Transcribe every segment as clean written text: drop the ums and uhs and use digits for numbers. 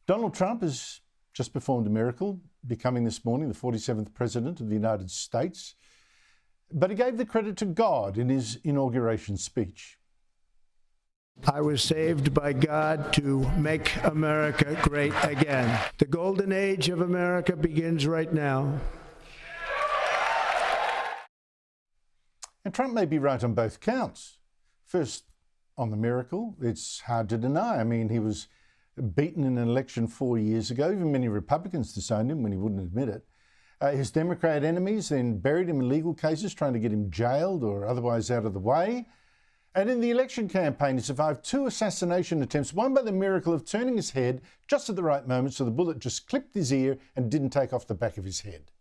Donald Trump has just performed a miracle, becoming this morning the 47th President of the United States. But he gave the credit to God in his inauguration speech. I was saved by God to make America great again. The golden age of America begins right now. And Trump may be right on both counts. First, on the miracle, it's hard to deny. I mean, he was beaten in an election 4 years ago. Even many Republicans disowned him when he wouldn't admit it. His Democrat enemies then buried him in legal cases, trying to get him jailed or otherwise out of the way. And in the election campaign, he survived 2 assassination attempts, one by the miracle of turning his head just at the right moment so the bullet just clipped his ear and didn't take off the back of his head.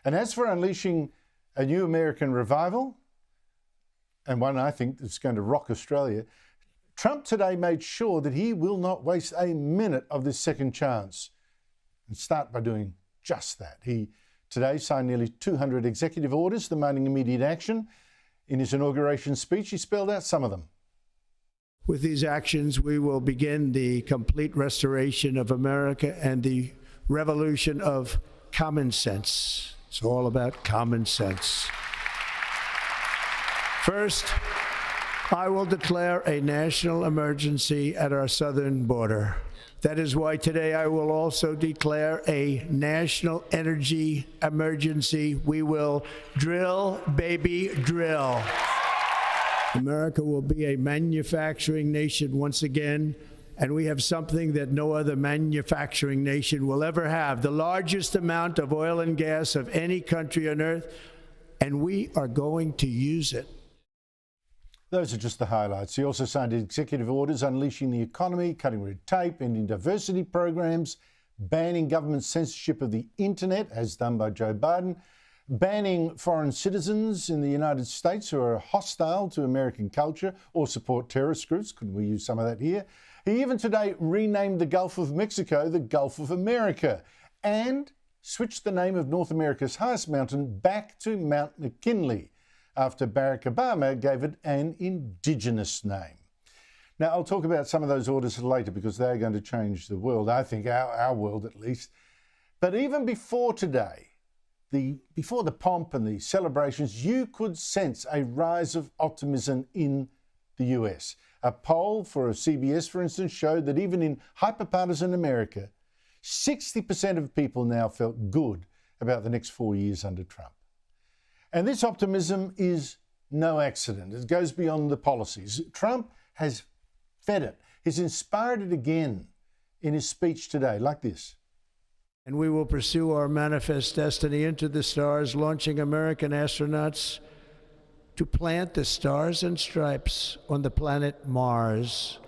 And as for unleashing a new American revival, and one I think that's going to rock Australia, Trump today made sure that he will not waste a minute of this second chance and start by doing just that. He today signed nearly 200 executive orders demanding immediate action. In his inauguration speech, he spelled out some of them. With these actions, we will begin the complete restoration of America and the revolution of common sense. It's all about common sense. First, I will declare a national emergency at our southern border. That is why today I will also declare a national energy emergency. We will drill, baby, drill. America will be a manufacturing nation once again, and we have something that no other manufacturing nation will ever have, the largest amount of oil and gas of any country on earth, and we are going to use it. Those are just the highlights. He also signed executive orders unleashing the economy, cutting red tape, ending diversity programs, banning government censorship of the internet, as done by Joe Biden, banning foreign citizens in the United States who are hostile to American culture or support terrorist groups. Couldn't we use some of that here? He even today renamed the Gulf of Mexico the Gulf of America and switched the name of North America's highest mountain back to Mount McKinley, after Barack Obama gave it an indigenous name. Now, I'll talk about some of those orders later because they're going to change the world, I think, our world at least. But even before today, before the pomp and the celebrations, you could sense a rise of optimism in the US. A poll for CBS, for instance, showed that even in hyperpartisan America, 60% of people now felt good about the next 4 years under Trump. And this optimism is no accident. It goes beyond the policies. Trump has fed it. He's inspired it again in his speech today, like this. And we will pursue our manifest destiny into the stars, launching American astronauts to plant the stars and stripes on the planet Mars.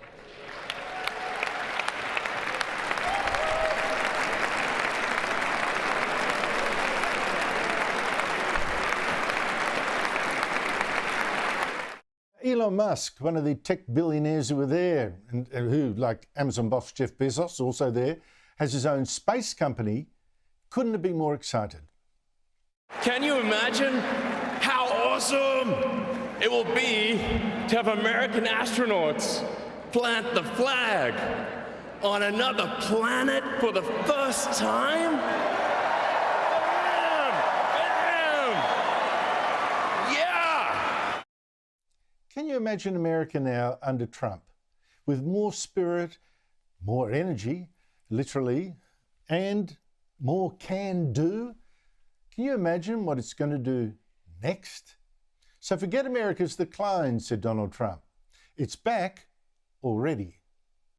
Elon Musk, one of the tech billionaires who were there and who, like Amazon boss Jeff Bezos, also there, has his own space company, couldn't have been more excited. Can you imagine how awesome it will be to have American astronauts plant the flag on another planet for the first time? Can you imagine America now under Trump with more spirit, more energy, literally, and more can-do? Can you imagine what it's going to do next? So forget America's decline, said Donald Trump. It's back already.